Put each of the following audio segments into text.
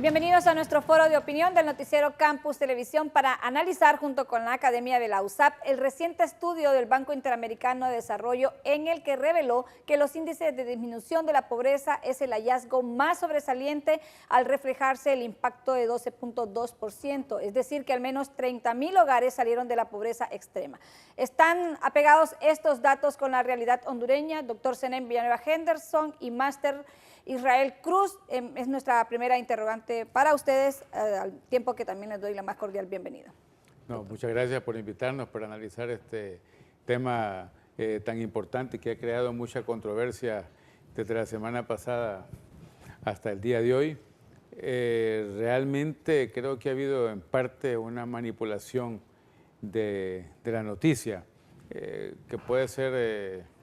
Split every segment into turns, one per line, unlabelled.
Bienvenidos a nuestro foro de opinión del noticiero Campus Televisión para analizar junto con la Academia de la USAP el reciente estudio del Banco Interamericano de Desarrollo en el que reveló que los índices de disminución de la pobreza es el hallazgo más sobresaliente al reflejarse el impacto de 12.2%, es decir que al menos 30.000 hogares salieron de la pobreza extrema. ¿Están apegados estos datos con la realidad hondureña? Doctor Zenén Villanueva Henderson y Máster Israel Cruz es nuestra primera interrogante para ustedes, al tiempo que también les doy la más cordial bienvenida.
No, muchas gracias por invitarnos para analizar este tema tan importante que ha creado mucha controversia desde la semana pasada hasta el día de hoy. Realmente creo que ha habido en parte una manipulación de la noticia que puede ser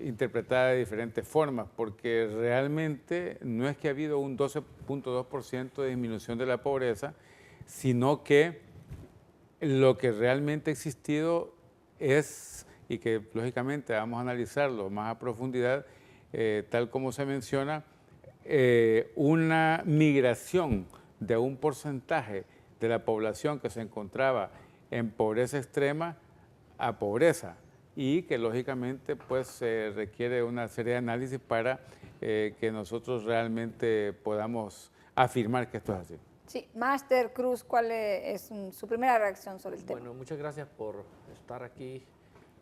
interpretada de diferentes formas, porque realmente no es que ha habido un 12.2% de disminución de la pobreza, sino que lo que realmente ha existido es, y que lógicamente vamos a analizarlo más a profundidad, tal como se menciona, una migración de un porcentaje de la población que se encontraba en pobreza extrema a pobreza, y que lógicamente pues requiere una serie de análisis para que nosotros realmente podamos afirmar que esto es así.
Sí, Máster Cruz, ¿cuál es su primera reacción sobre el tema?
Bueno, muchas gracias por estar aquí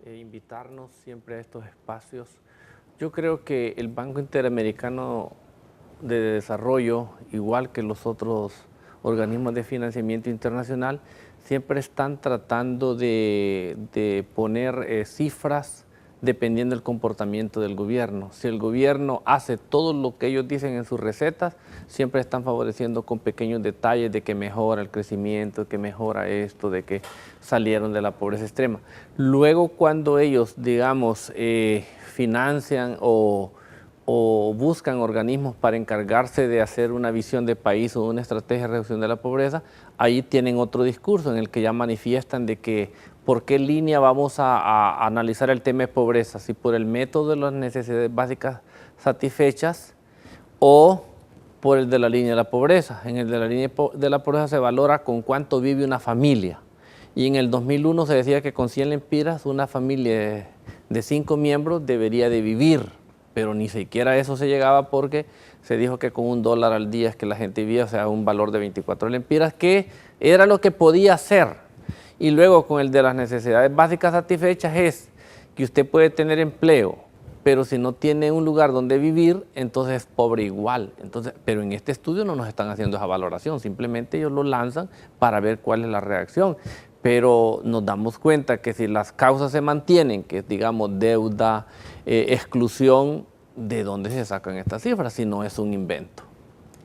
e invitarnos siempre a estos espacios. Yo creo que el Banco Interamericano de Desarrollo, igual que los otros organismos de financiamiento internacional, siempre están tratando de poner cifras dependiendo del comportamiento del gobierno. Si el gobierno hace todo lo que ellos dicen en sus recetas, siempre están favoreciendo con pequeños detalles de que mejora el crecimiento, de que mejora esto, de que salieron de la pobreza extrema. Luego, cuando ellos, digamos, financian o buscan organismos para encargarse de hacer una visión de país o una estrategia de reducción de la pobreza, ahí tienen otro discurso en el que ya manifiestan de que por qué línea vamos a analizar el tema de pobreza, si por el método de las necesidades básicas satisfechas o por el de la línea de la pobreza. En el de la línea de la pobreza se valora con cuánto vive una familia, y en el 2001 se decía que con 100 lempiras una familia de 5 miembros debería de vivir, pero ni siquiera eso se llegaba porque se dijo que con $1 al día es que la gente vivía, o sea, un valor de 24 lempiras, que era lo que podía hacer. Y luego con el de las necesidades básicas satisfechas es que usted puede tener empleo, pero si no tiene un lugar donde vivir, entonces es pobre igual. Entonces, pero en este estudio no nos están haciendo esa valoración, simplemente ellos lo lanzan para ver cuál es la reacción. Pero nos damos cuenta que si las causas se mantienen, que es, digamos, deuda, exclusión, ¿de dónde se sacan estas cifras si no es un invento?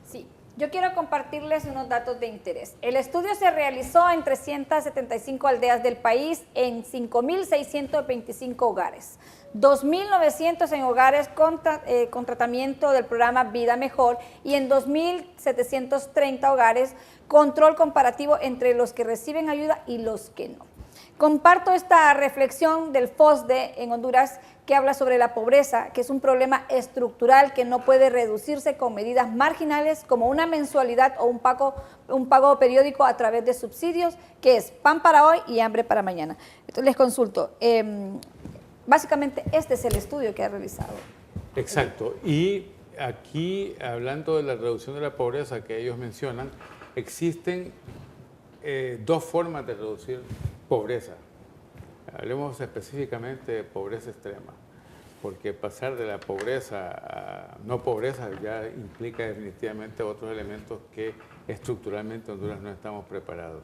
Sí, yo quiero compartirles unos datos de interés. El estudio se realizó en 375 aldeas del país en 5.625 hogares. 2.900 en hogares con tratamiento del programa Vida Mejor y en 2.730 hogares control comparativo entre los que reciben ayuda y los que no. Comparto esta reflexión del FOSDE en Honduras que habla sobre la pobreza, que es un problema estructural que no puede reducirse con medidas marginales como una mensualidad o un pago periódico a través de subsidios, que es pan para hoy y hambre para mañana. Entonces les consulto. Básicamente este es el estudio que ha realizado.
Exacto. Y aquí, hablando de la reducción de la pobreza que ellos mencionan, existen dos formas de reducir pobreza. Hablemos específicamente de pobreza extrema, porque pasar de la pobreza a no pobreza ya implica definitivamente otros elementos que estructuralmente en Honduras no estamos preparados.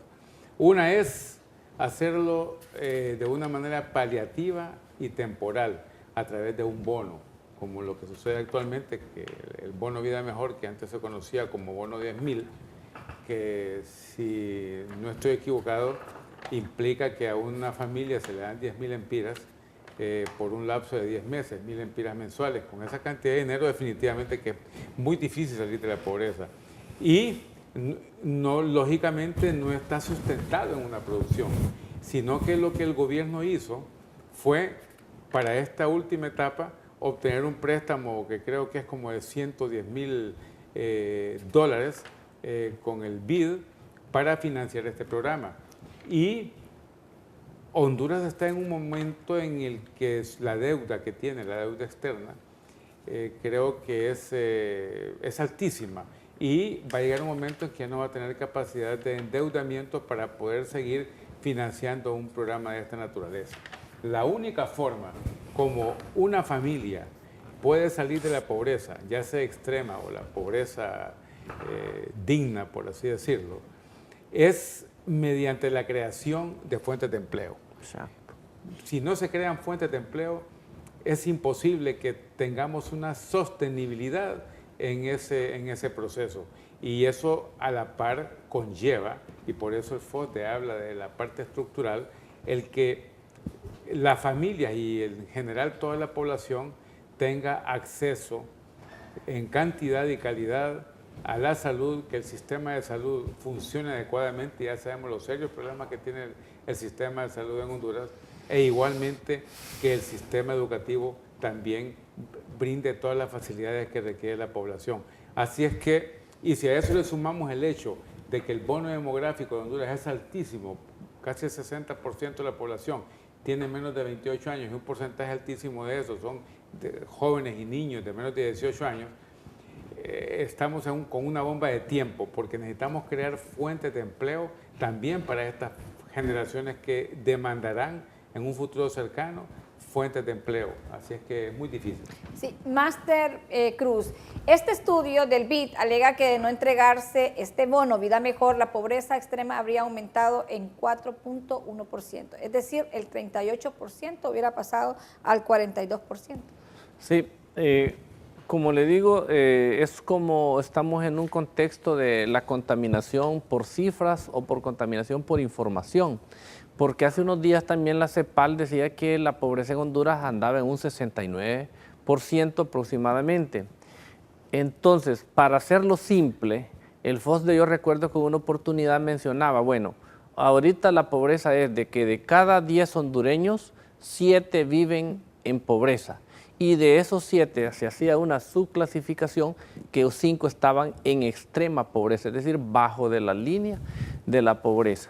Una es hacerlo de una manera paliativa y temporal, a través de un bono, como lo que sucede actualmente, que el bono Vida Mejor, que antes se conocía como bono 10.000, que si no estoy equivocado, implica que a una familia se le dan 10.000 lempiras por un lapso de 10 meses, 1.000 lempiras mensuales. Con esa cantidad de dinero definitivamente que es muy difícil salir de la pobreza. Y no, lógicamente no está sustentado en una producción, sino que lo que el gobierno hizo fue, para esta última etapa, obtener un préstamo que creo que es como de $110.000 con el BID para financiar este programa. Y Honduras está en un momento en el que la deuda que tiene, la deuda externa, creo que es altísima y va a llegar un momento en que no va a tener capacidad de endeudamiento para poder seguir financiando un programa de esta naturaleza. La única forma como una familia puede salir de la pobreza, ya sea extrema o la pobreza digna, por así decirlo, es mediante la creación de fuentes de empleo.
Exacto.
Si no se crean fuentes de empleo, es imposible que tengamos una sostenibilidad en ese proceso. Y eso a la par conlleva, y por eso el FOSDE habla de la parte estructural, el que las familias y en general toda la población tenga acceso en cantidad y calidad a la salud, que el sistema de salud funcione adecuadamente. Ya sabemos los serios problemas que tiene el sistema de salud en Honduras, e igualmente que el sistema educativo también brinde todas las facilidades que requiere la población. Así es que, y si a eso le sumamos el hecho de que el bono demográfico de Honduras es altísimo, casi el 60% de la población tiene menos de 28 años y un porcentaje altísimo de esos son jóvenes y niños de menos de 18 años, estamos con una bomba de tiempo, porque necesitamos crear fuentes de empleo también para estas generaciones que demandarán en un futuro cercano fuentes de empleo. Así es que es muy difícil.
Sí, Máster Cruz, este estudio del BID alega que de no entregarse este bono Vida Mejor, la pobreza extrema habría aumentado en 4.1%, es decir, el 38% hubiera pasado al 42%.
Sí, como le digo, es como estamos en un contexto de la contaminación por cifras o por contaminación por información, porque hace unos días también la CEPAL decía que la pobreza en Honduras andaba en un 69% aproximadamente. Entonces, para hacerlo simple, el FOSDE, yo recuerdo que en una oportunidad mencionaba, bueno, ahorita la pobreza es de que de cada 10 hondureños, 7 viven en pobreza. Y de esos 7 se hacía una subclasificación que 5 estaban en extrema pobreza, es decir, bajo de la línea de la pobreza.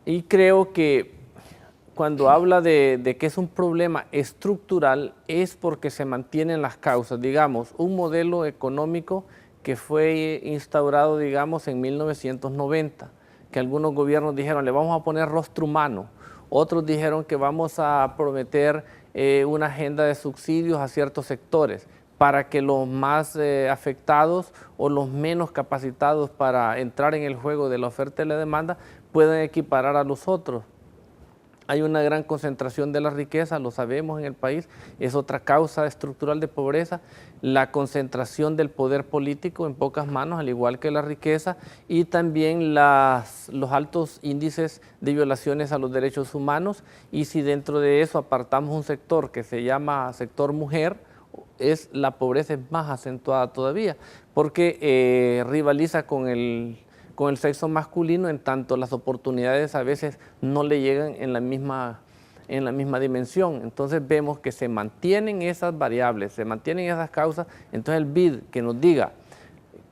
Y creo que cuando habla de que es un problema estructural es porque se mantienen las causas. Digamos, un modelo económico que fue instaurado, digamos, en 1990, que algunos gobiernos dijeron, le vamos a poner rostro humano, otros dijeron que vamos a prometer una agenda de subsidios a ciertos sectores para que los más afectados o los menos capacitados para entrar en el juego de la oferta y la demanda puedan equiparar a los otros. Hay una gran concentración de la riqueza, lo sabemos en el país, es otra causa estructural de pobreza, la concentración del poder político en pocas manos, al igual que la riqueza, y también los altos índices de violaciones a los derechos humanos, y si dentro de eso apartamos un sector que se llama sector mujer, la pobreza es más acentuada todavía, porque rivaliza con el sexo masculino, en tanto las oportunidades a veces no le llegan en la misma dimensión. Entonces vemos que se mantienen esas variables, se mantienen esas causas. Entonces el BID que nos diga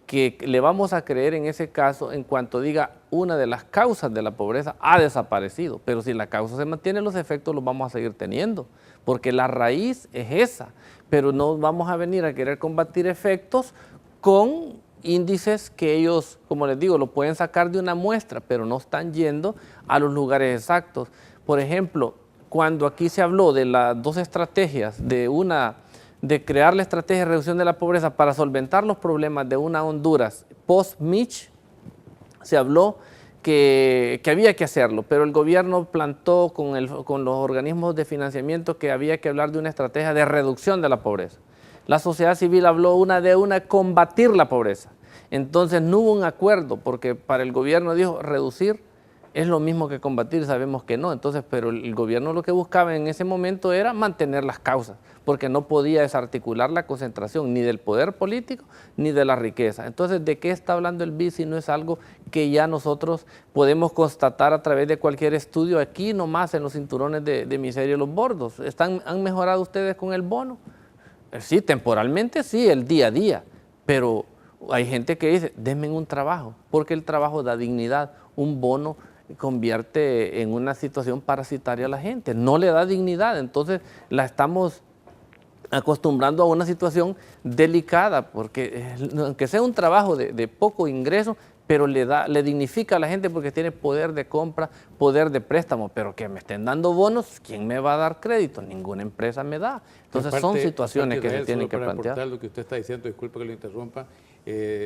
que le vamos a creer en ese caso en cuanto diga una de las causas de la pobreza ha desaparecido, pero si la causa se mantiene, los efectos los vamos a seguir teniendo, porque la raíz es esa, pero no vamos a venir a querer combatir efectos con índices que ellos, como les digo, lo pueden sacar de una muestra, pero no están yendo a los lugares exactos. Por ejemplo, cuando aquí se habló de las 2 estrategias, de crear la estrategia de reducción de la pobreza para solventar los problemas de una Honduras post-Mitch, se habló que había que hacerlo, pero el gobierno plantó con los organismos de financiamiento que había que hablar de una estrategia de reducción de la pobreza. La sociedad civil habló de combatir la pobreza. Entonces no hubo un acuerdo, porque para el gobierno dijo reducir es lo mismo que combatir, sabemos que no. Entonces, pero el gobierno lo que buscaba en ese momento era mantener las causas, porque no podía desarticular la concentración ni del poder político ni de la riqueza. Entonces, ¿de qué está hablando el BID si no es algo que ya nosotros podemos constatar a través de cualquier estudio aquí nomás en los cinturones de miseria y los bordos? ¿Han mejorado ustedes con el bono? Sí, temporalmente sí, el día a día, pero Hay gente que dice, denme un trabajo, porque el trabajo da dignidad. Un bono convierte en una situación parasitaria a la gente, no le da dignidad, entonces la estamos acostumbrando a una situación delicada, porque aunque sea un trabajo de poco ingreso, pero le dignifica a la gente porque tiene poder de compra, poder de préstamo, pero que me estén dando bonos, ¿quién me va a dar crédito? Ninguna empresa me da. Entonces son situaciones que se tienen que plantear.
Para aportar lo que usted está diciendo, disculpe que lo interrumpa,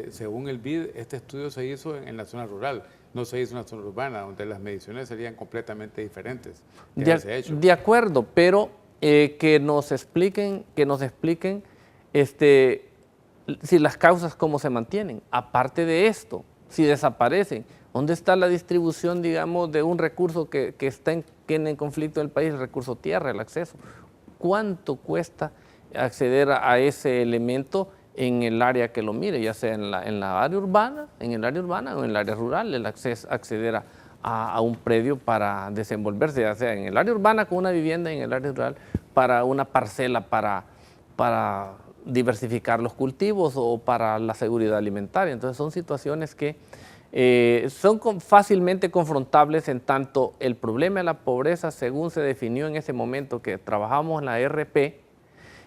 según el BID, este estudio se hizo en la zona rural, no se hizo en la zona urbana, donde las mediciones serían completamente diferentes.
De acuerdo, pero que nos expliquen si las causas cómo se mantienen. Aparte de esto, si desaparecen, ¿dónde está la distribución, digamos, de un recurso que está en conflicto en el país, el recurso tierra, el acceso? ¿Cuánto cuesta acceder a ese elemento en el área que lo mire, ya sea en la área urbana, o en el área rural, el acceder a un predio para desenvolverse, ya sea en el área urbana con una vivienda, en el área rural para una parcela para diversificar los cultivos o para la seguridad alimentaria? Entonces son situaciones que son fácilmente confrontables, en tanto el problema de la pobreza, según se definió en ese momento que trabajamos en la RP,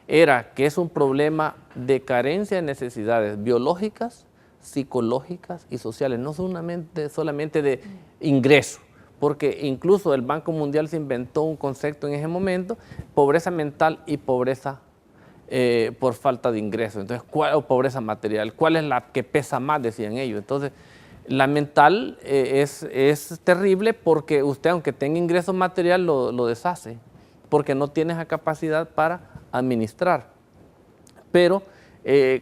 era que es un problema de carencia de necesidades biológicas, psicológicas y sociales, no solamente de ingreso, porque incluso el Banco Mundial se inventó un concepto en ese momento, pobreza mental y pobreza por falta de ingreso. Entonces, o pobreza material, ¿cuál es la que pesa más? Decían ellos. Entonces, la mental es terrible porque usted, aunque tenga ingreso material, lo deshace, porque no tiene esa capacidad para administrar. Pero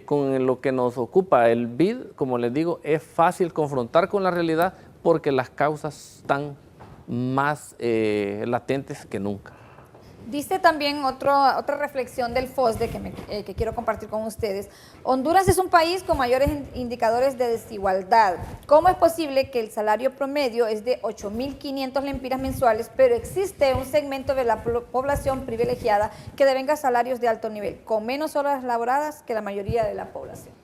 con lo que nos ocupa el BID, como les digo, es fácil confrontar con la realidad porque las causas están más latentes que nunca.
Dice también otra reflexión del FOSDE que quiero compartir con ustedes. Honduras es un país con mayores indicadores de desigualdad. ¿Cómo es posible que el salario promedio es de 8.500 lempiras mensuales, pero existe un segmento de la población privilegiada que devenga salarios de alto nivel, con menos horas laboradas que la mayoría de la población?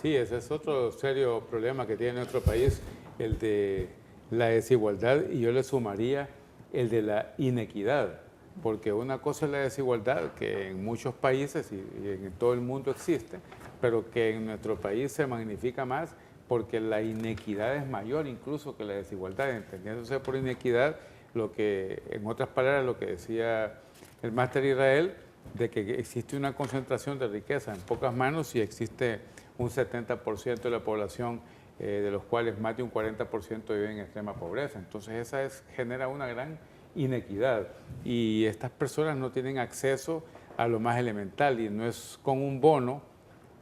Sí, ese es otro serio problema que tiene nuestro país, el de la desigualdad, y yo le sumaría el de la inequidad. Porque una cosa es la desigualdad, que en muchos países y en todo el mundo existe, pero que en nuestro país se magnifica más porque la inequidad es mayor incluso que la desigualdad, entendiéndose por inequidad lo que, en otras palabras, lo que decía el máster Israel, de que existe una concentración de riqueza en pocas manos y existe un 70% de la población, de los cuales más de un 40% vive en extrema pobreza. Entonces esa genera una gran inequidad y estas personas no tienen acceso a lo más elemental, y no es con un bono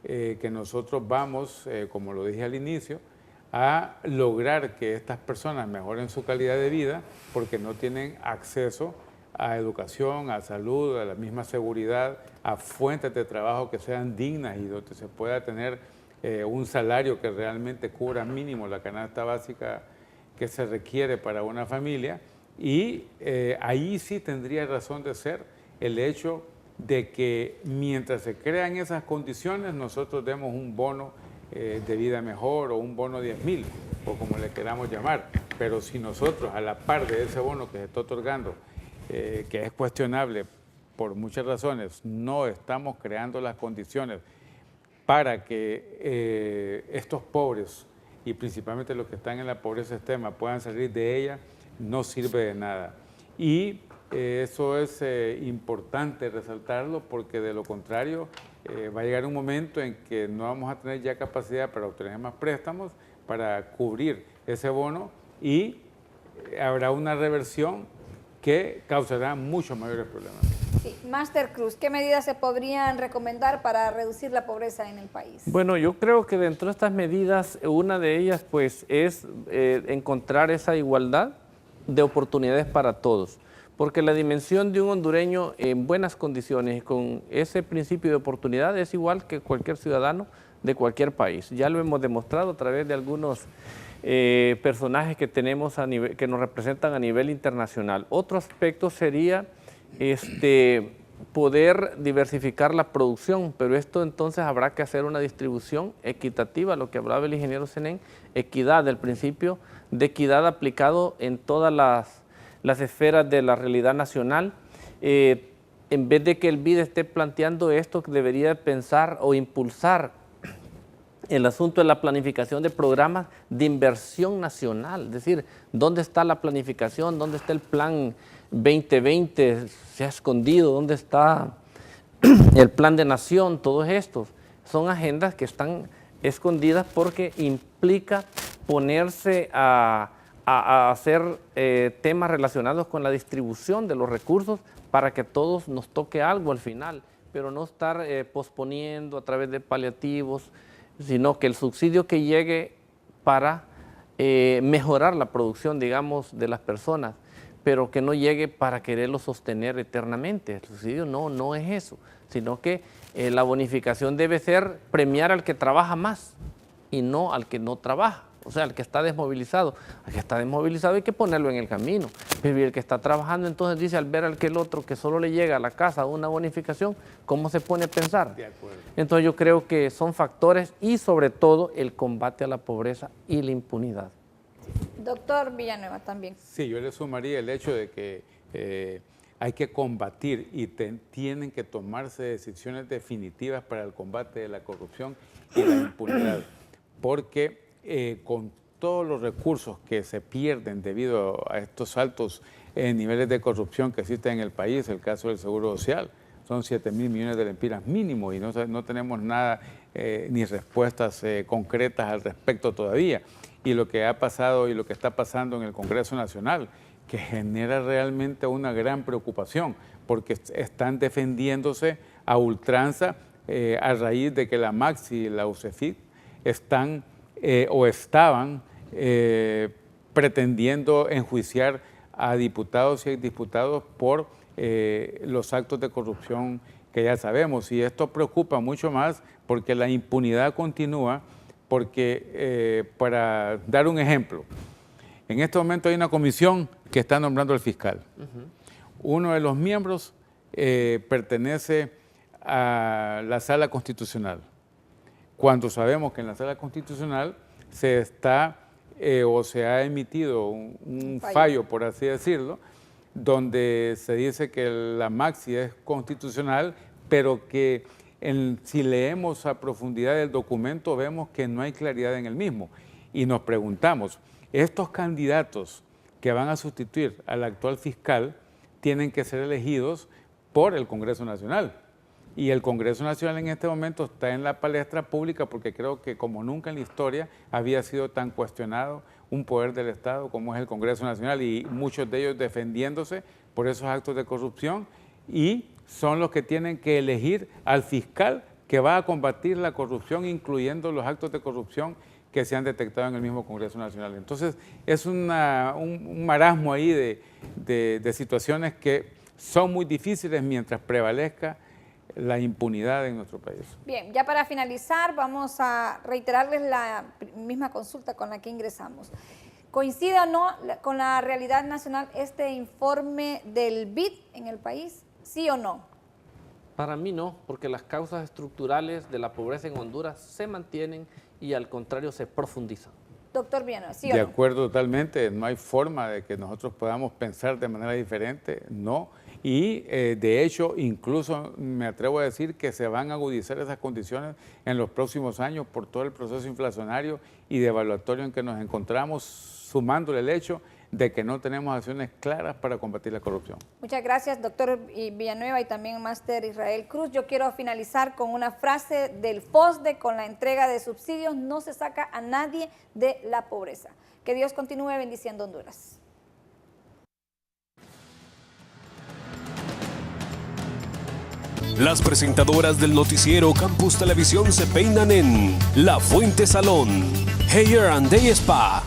que nosotros vamos, como lo dije al inicio, a lograr que estas personas mejoren su calidad de vida, porque no tienen acceso a educación, a salud, a la misma seguridad, a fuentes de trabajo que sean dignas y donde se pueda tener un salario que realmente cubra mínimo la canasta básica que se requiere para una familia. Y ahí sí tendría razón de ser el hecho de que mientras se crean esas condiciones, nosotros demos un bono de vida mejor o un bono 10.000, o como le queramos llamar. Pero si nosotros, a la par de ese bono que se está otorgando, que es cuestionable por muchas razones, no estamos creando las condiciones para que estos pobres, y principalmente los que están en la pobreza extrema, puedan salir de ella, no sirve de nada. Y eso es importante resaltarlo, porque de lo contrario va a llegar un momento en que no vamos a tener ya capacidad para obtener más préstamos para cubrir ese bono, y habrá una reversión que causará muchos mayores problemas.
Sí. Máster Cruz, ¿qué medidas se podrían recomendar para reducir la pobreza en el país?
Bueno, yo creo que dentro de estas medidas, una de ellas pues es encontrar esa igualdad de oportunidades para todos, porque la dimensión de un hondureño en buenas condiciones y con ese principio de oportunidad es igual que cualquier ciudadano de cualquier país. Ya lo hemos demostrado a través de algunos personajes que tenemos que nos representan a nivel internacional. Otro aspecto sería poder diversificar la producción, pero esto entonces habrá que hacer una distribución equitativa, lo que hablaba el ingeniero Senén, equidad, el principio de equidad aplicado en todas las esferas de la realidad nacional. En vez de que el BID esté planteando esto, debería pensar o impulsar el asunto de la planificación de programas de inversión nacional, es decir, ¿dónde está la planificación? ¿Dónde está el plan 2020? ¿Se ha escondido? ¿Dónde está el plan de nación? Todos estos son agendas que están escondidas porque implica ponerse a hacer temas relacionados con la distribución de los recursos para que a todos nos toque algo al final, pero no estar posponiendo a través de paliativos, sino que el subsidio que llegue para mejorar la producción, digamos, de las personas, pero que no llegue para quererlo sostener eternamente. El subsidio no es eso, sino que la bonificación debe ser premiar al que trabaja más y no al que no trabaja. O sea, al que está desmovilizado. Al que está desmovilizado hay que ponerlo en el camino. Pero el que está trabajando entonces dice, al ver al que el otro que solo le llega a la casa una bonificación, ¿cómo se pone a pensar?
De acuerdo.
Entonces yo creo que son factores y sobre todo el combate a la pobreza y la impunidad.
Doctor Villanueva también.
Sí, yo le sumaría el hecho de que hay que combatir y tienen que tomarse decisiones definitivas para el combate de la corrupción y la impunidad, porque con todos los recursos que se pierden debido a estos altos niveles de corrupción que existen en el país, el caso del Seguro Social, son 7.000 millones de lempiras mínimo y no tenemos nada ni respuestas concretas al respecto todavía. Y lo que ha pasado y lo que está pasando en el Congreso Nacional, que genera realmente una gran preocupación, porque están defendiéndose a ultranza a raíz de que la Maxi y la UCEFIT están o estaban pretendiendo enjuiciar a diputados y exdiputados por los actos de corrupción que ya sabemos. Y esto preocupa mucho más porque la impunidad continúa, porque, para dar un ejemplo, en este momento hay una comisión que está nombrando al fiscal. Uno de los miembros pertenece a la Sala Constitucional, cuando sabemos que en la Sala Constitucional se está o se ha emitido un fallo, por así decirlo, donde se dice que la Maxi es constitucional, pero que si leemos a profundidad el documento vemos que no hay claridad en el mismo. Y nos preguntamos, estos candidatos que van a sustituir al actual fiscal tienen que ser elegidos por el Congreso Nacional. Y el Congreso Nacional en este momento está en la palestra pública porque creo que como nunca en la historia había sido tan cuestionado un poder del Estado como es el Congreso Nacional, y muchos de ellos defendiéndose por esos actos de corrupción, y son los que tienen que elegir al fiscal que va a combatir la corrupción, incluyendo los actos de corrupción que se han detectado en el mismo Congreso Nacional. Entonces es un marasmo ahí de situaciones que son muy difíciles mientras prevalezca la impunidad en nuestro país.
Bien, ya para finalizar vamos a reiterarles la misma consulta con la que ingresamos. ¿Coincide o no con la realidad nacional este informe del BID en el país? ¿Sí o no?
Para mí no, porque las causas estructurales de la pobreza en Honduras se mantienen y al contrario se profundizan.
Doctor Villanueva, ¿sí o no?
De acuerdo totalmente, no hay forma de que nosotros podamos pensar de manera diferente, no. Y de hecho, incluso me atrevo a decir que se van a agudizar esas condiciones en los próximos años por todo el proceso inflacionario y devaluatorio en que nos encontramos, sumándole el hecho de que no tenemos acciones claras para combatir la corrupción.
Muchas gracias, doctor Villanueva, y también máster Israel Cruz. Yo quiero finalizar con una frase del FOSDE: con la entrega de subsidios no se saca a nadie de la pobreza. Que Dios continúe bendiciendo Honduras.
Las presentadoras del noticiero Campus Televisión se peinan en La Fuente Salón, Hair and Day Spa,